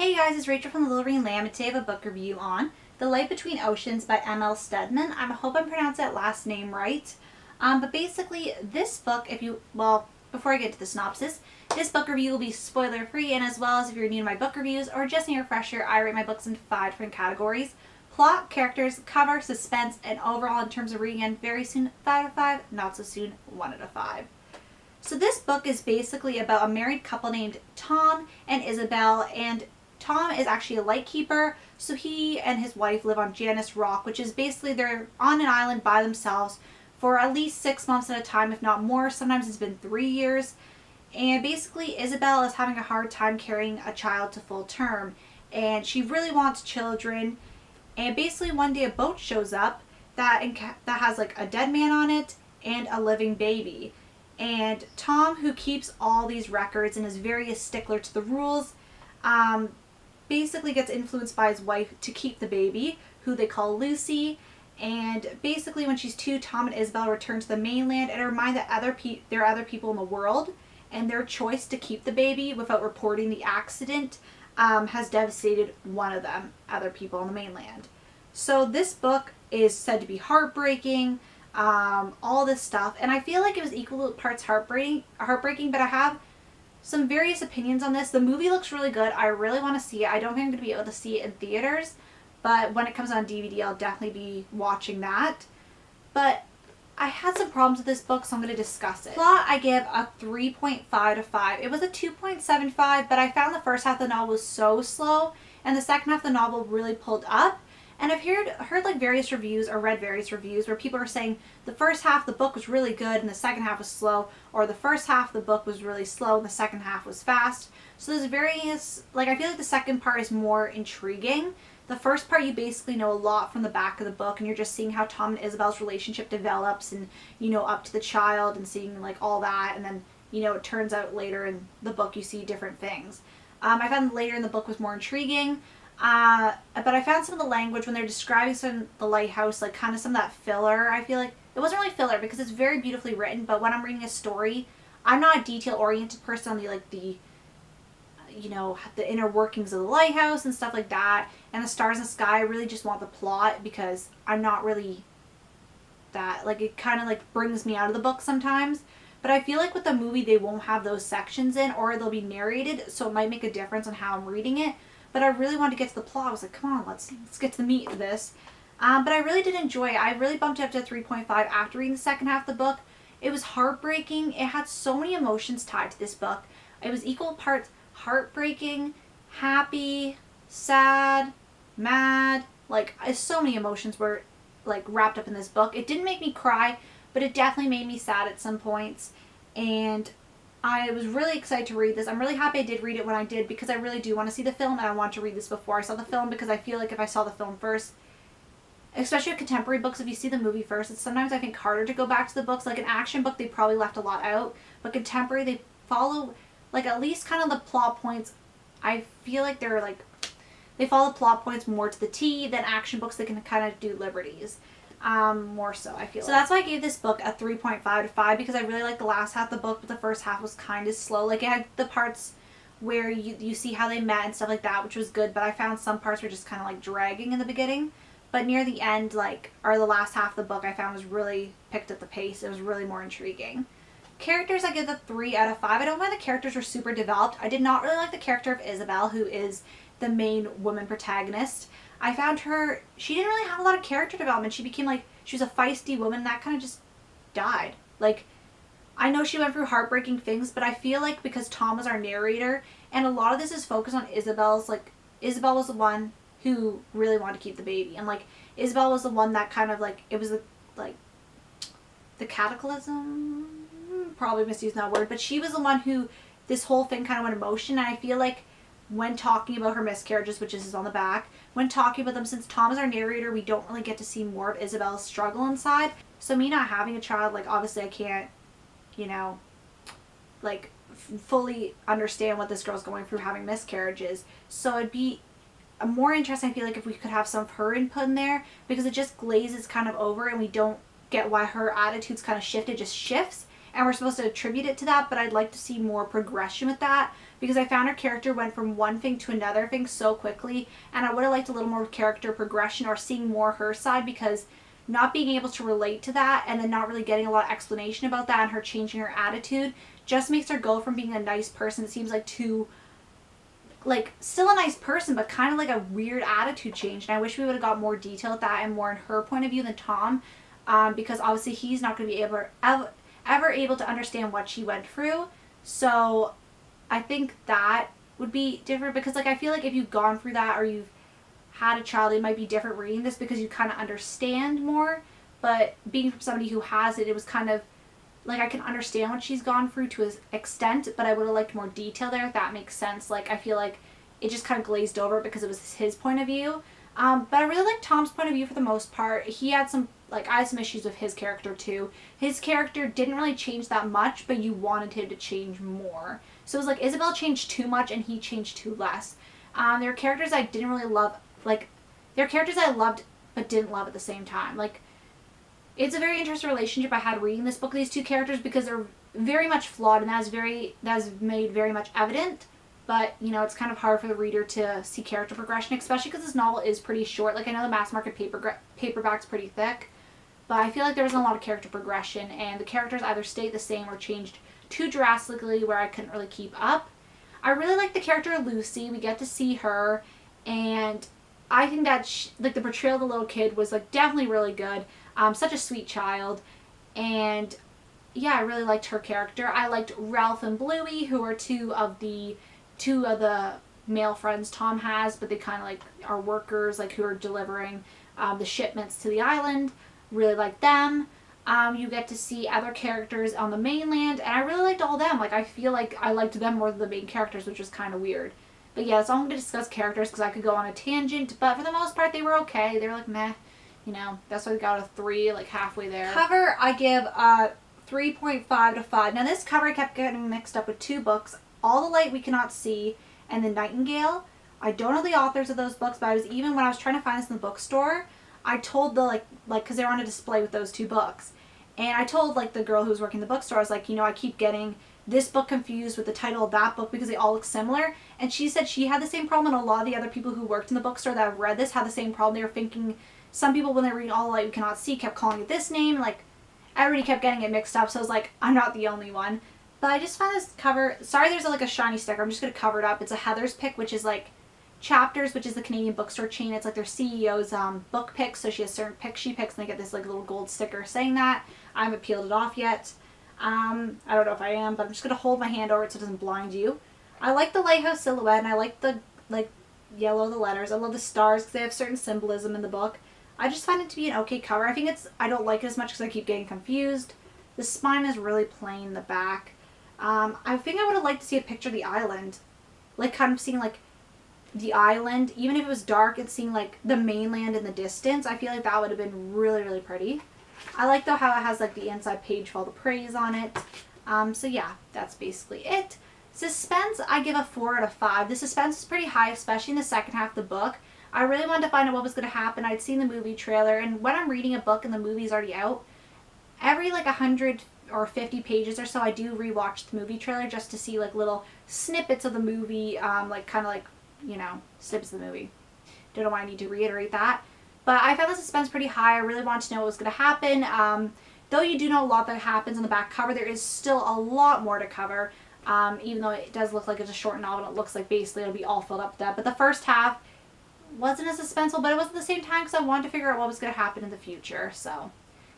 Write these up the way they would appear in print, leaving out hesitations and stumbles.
Hey guys, it's Rachel from the Little Green Lamb, and today I have a book review on The Light Between Oceans by Stedman. I hope I'm pronouncing that last name right. But basically, this book, before I get to the synopsis, this book review will be spoiler free, and as well as if you're new to my book reviews or just need a refresher, I rate my books into 5 different categories: plot, characters, cover, suspense, and overall in terms of reading. And very soon, 5 out of 5, not so soon, 1 out of 5. So this book is basically about a married couple named Tom and Isabel, and Tom is actually a lightkeeper, so he and his wife live on Janus Rock, which is basically they're on an island by themselves for at least 6 months at a time, if not more. Sometimes it's been 3 years. And basically Isabel is having a hard time carrying a child to full term, and she really wants children. And basically one day a boat shows up that has like a dead man on it and a living baby. And Tom, who keeps all these records and is very a stickler to the rules, basically gets influenced by his wife to keep the baby, who they call Lucy. And basically when she's 2, Tom and Isabel return to the mainland and remind that there are other people in the world, and their choice to keep the baby without reporting the accident has devastated one of them, other people on the mainland. So this book is said to be heartbreaking, all this stuff, and I feel like it was equal parts heartbreaking, but I have some various opinions on this. The movie looks really good. I really want to see it. I don't think I'm going to be able to see it in theaters, but when it comes on DVD, I'll definitely be watching that. But I had some problems with this book, so I'm going to discuss it. Plot, I give a 3.5 to 5. It was a 2.75, but I found the first half of the novel was so slow, and the second half of the novel really pulled up. And I've heard like various reviews or read various reviews where people are saying the first half of the book was really good and the second half was slow, or the first half of the book was really slow and the second half was fast. So there's various, like, I feel like the second part is more intriguing. The first part you basically know a lot from the back of the book, and you're just seeing how Tom and Isabel's relationship develops, and up to the child and seeing like all that, and then it turns out later in the book you see different things. I found later in the book was more intriguing. But I found some of the language when they're describing the lighthouse, like kind of some of that filler. I feel like it wasn't really filler because it's very beautifully written, but when I'm reading a story, I'm not a detail-oriented person on the inner workings of the lighthouse and stuff like that, and the stars in the sky. I really just want the plot because I'm not really that, like, it kind of like brings me out of the book sometimes. But I feel like with the movie they won't have those sections in, or they'll be narrated, so it might make a difference on how I'm reading it. But I really wanted to get to the plot. I was like, come on, let's get to the meat of this. But I really did enjoy it. I really bumped it up to 3.5 after reading the second half of the book. It was heartbreaking. It had so many emotions tied to this book. It was equal parts heartbreaking, happy, sad, mad. Like, so many emotions were like wrapped up in this book. It didn't make me cry, but it definitely made me sad at some points. And I was really excited to read this. I'm really happy I did read it when I did, because I really do want to see the film, and I want to read this before I saw the film, because I feel like if I saw the film first, especially with contemporary books, if you see the movie first, it's sometimes, I think, harder to go back to the books. Like an action book, they probably left a lot out, but contemporary, they follow, like, at least kind of the plot points. I feel like they're like, they follow plot points more to the T than action books. They can kind of do liberties. More so, I feel. So that's why I gave this book a 3.5 to 5, because I really liked the last half of the book, but the first half was kind of slow. Like, it had the parts where you see how they met and stuff like that, which was good, but I found some parts were just kind of like dragging in the beginning. But near the end, or the last half of the book, I found was really picked up the pace. It was really more intriguing. Characters, I give a 3 out of 5. I don't find the characters were super developed. I did not really like the character of Isabel, who is the main woman protagonist. I found her, she didn't really have a lot of character development. She became like, she was a feisty woman, and that kind of just died. Like, I know she went through heartbreaking things, but I feel like because Tom was our narrator, and a lot of this is focused on Isabel's, like, Isabel was the one who really wanted to keep the baby. And, like, Isabel was the one that kind of, like, it was, the cataclysm, probably misusing that word, but she was the one who, this whole thing kind of went in motion, and I feel like when talking about her miscarriages, which is on the back, when talking about them, since Tom is our narrator, we don't really get to see more of Isabel's struggle inside. So me not having a child, like, obviously I can't, fully understand what this girl's going through having miscarriages. So it'd be more interesting, I feel like, if we could have some of her input in there, because it just glazes kind of over, and we don't get why her attitude's kind of shifted, just shifts. and we're supposed to attribute it to that, but I'd like to see more progression with that, because I found her character went from one thing to another thing so quickly, and I would have liked a little more character progression or seeing more her side, because not being able to relate to that and then not really getting a lot of explanation about that and her changing her attitude just makes her go from being a nice person, it seems like, to like still a nice person but kind of like a weird attitude change. And I wish we would have got more detail with that and more in her point of view than Tom, because obviously he's not going to be ever able to understand what she went through. So I think that would be different, because like I feel like if you've gone through that or you've had a child, it might be different reading this because you kind of understand more. But being from somebody who has it, it was kind of like I can understand what she's gone through to an extent, but I would have liked more detail there, if that makes sense. Like I feel like it just kind of glazed over because it was his point of view. But I really like Tom's point of view for the most part. He had some, like, I had some issues with his character too. His character didn't really change that much, but you wanted him to change more. So it was like Isabel changed too much and he changed too less. There were characters I didn't really love. Like, there are characters I loved but didn't love at the same time. Like, it's a very interesting relationship I had reading this book with these two characters, because they're very much flawed, and that's made very much evident. But, you know, it's kind of hard for the reader to see character progression, especially because this novel is pretty short. Like, I know the mass market paperback's pretty thick, but I feel like there wasn't a lot of character progression, and the characters either stayed the same or changed too drastically where I couldn't really keep up. I really like the character of Lucy. We get to see her, and I think that like the portrayal of the little kid was like definitely really good. Such a sweet child, and yeah, I really liked her character. I liked Ralph and Bluey, who are two of the male friends Tom has, but they kind of like are workers, like who are delivering the shipments to the island. Really like them. You get to see other characters on the mainland, and I really liked all of them. Like I feel like I liked them more than the main characters, which was kind of weird. But yeah, so I'm going to discuss characters because I could go on a tangent, but for the most part they were okay. They were like meh, you know. That's why we got a 3, like halfway there. Cover I give 3.5 to 5. Now this cover I kept getting mixed up with two books, All the Light We Cannot See and The Nightingale. I don't know the authors of those books, but when I was trying to find this in the bookstore, I told the because they were on a display with those two books. And I told like the girl who was working the bookstore, I was like, you know, I keep getting this book confused with the title of that book because they all look similar. And she said she had the same problem, and a lot of the other people who worked in the bookstore that have read this had the same problem. They were thinking, some people when they were reading All the Light We Cannot See kept calling it this name. Like everybody kept getting it mixed up, so I was like, I'm not the only one. But I just found this cover, sorry there's like a shiny sticker, I'm just going to cover it up. It's a Heather's Pick, which is like Chapters, which is the Canadian bookstore chain. It's like their CEO's book picks, so she has certain picks she picks, and they get this like little gold sticker saying that. I haven't peeled it off yet. I don't know if I am, but I'm just going to hold my hand over it so it doesn't blind you. I like the lighthouse silhouette, and I like the yellow of the letters. I love the stars because they have certain symbolism in the book. I just find it to be an okay cover. I don't like it as much because I keep getting confused. The spine is really plain in the back. I think I would have liked to see a picture of the island. Like kind of seeing like the island, even if it was dark, and seeing like the mainland in the distance. I feel like that would have been really, really pretty. I like though how it has like the inside page for all the praise on it. So yeah, that's basically it. Suspense, I give a 4 out of 5. The suspense is pretty high, especially in the second half of the book. I really wanted to find out what was going to happen. I'd seen the movie trailer, and when I'm reading a book and the movie's already out, every like 100 or 50 pages or so, I do rewatch the movie trailer just to see like little snippets of the movie, like kind of like, you know, snippets of the movie. Don't know why I need to reiterate that. But I found the suspense pretty high. I really wanted to know what was going to happen. Though you do know a lot that happens in the back cover, there is still a lot more to cover. Even though it does look like it's a short novel, it looks like basically it'll be all filled up with that. But the first half wasn't as suspenseful, but it was at the same time because I wanted to figure out what was going to happen in the future. So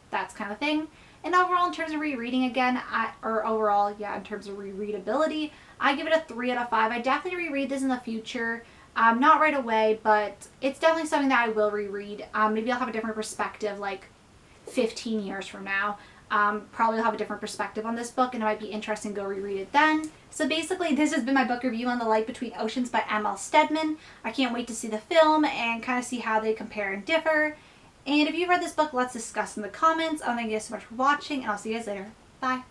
that's kind of thing. And overall, in terms of rereading again, in terms of rereadability, I give it a 3 out of 5. I definitely reread this in the future. Not right away, but it's definitely something that I will reread. Maybe I'll have a different perspective like 15 years from now. Probably I'll have a different perspective on this book, and it might be interesting to go reread it then. So basically, this has been my book review on The Light Between Oceans by M.L. Stedman. I can't wait to see the film and kind of see how they compare and differ. And if you've read this book, let's discuss in the comments. Thank you guys so much for watching, and I'll see you guys later. Bye.